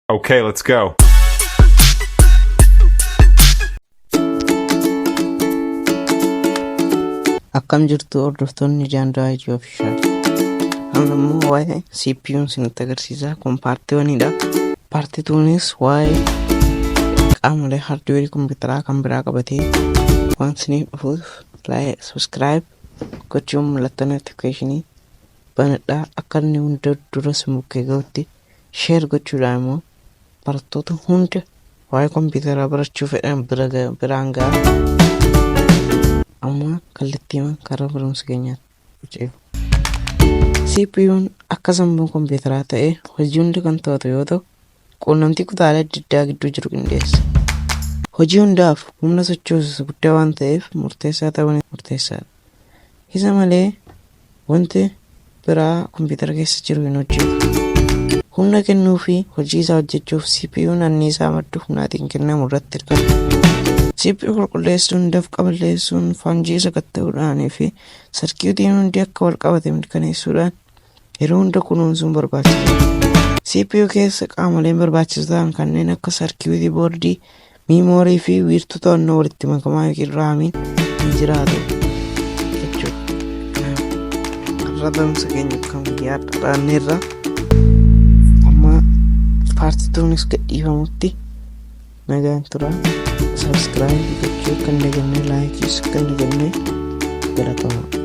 Okay, let's go. Akkam jirtu hordoftoonni Jaandaayit Official. Ammoo waa'ee CPU'n isinitti agarsiisaa. Kun paartiiwwanidha. Paartiituunis waa'ee qaamolee haardweerii kompiitaraa kan biraa qabatee waan isiniif dhufuuf like, subscribe gochuun mallattoo notificationii banadhaa. Akka inni hunda dura bukkee ga'utti share gochuudhaan immoo barattoota hunda waa'ee kompiitaraa barachuu fedhan biraan ga'a. Amma kallattiiwwan karaa barumsa keenyaatti CPU'n akka sammuu kompiitaraa ta'ee hojii hunda kan to'atu yoo ta'u, quunnamtii kutaalee adda addaa gidduu jiru qindeessa. Hojii hundaaf humna sochoosu guddaa waan ta'eef murteessaa ta'uun murteessaadha. Isa malee wanti biraa kompiitara keessa jiru hin hojjetu. Humna kennuu fi hojii isaa hojjechuuf CPU'n anniisaa madda humnaatiin kennamu irratti hirkata. CPU qulqulleessuun, dafqa balleessuun, faanjii sakatta'uudhaanii fi sarkiitiin hundi akka wal qabate mirkaneessuudhaan yeroo hunda kunuunsuun barbaachisaadha. CPU keessa qaamoleen barbaachisoo ta'an kanneen akka sarkiitii boordii, miimoorii fi wiirtuu to'annoo walitti makamaa yookiin raamiin ni jiraatu jechuudha. Har'a barumsa keenya kan yaadda dhaanneerra amma paartiituunis gadhiifamutti nagaan tura. Subscribe gochuu kan dagannee, like kan dagannee galatoomaa.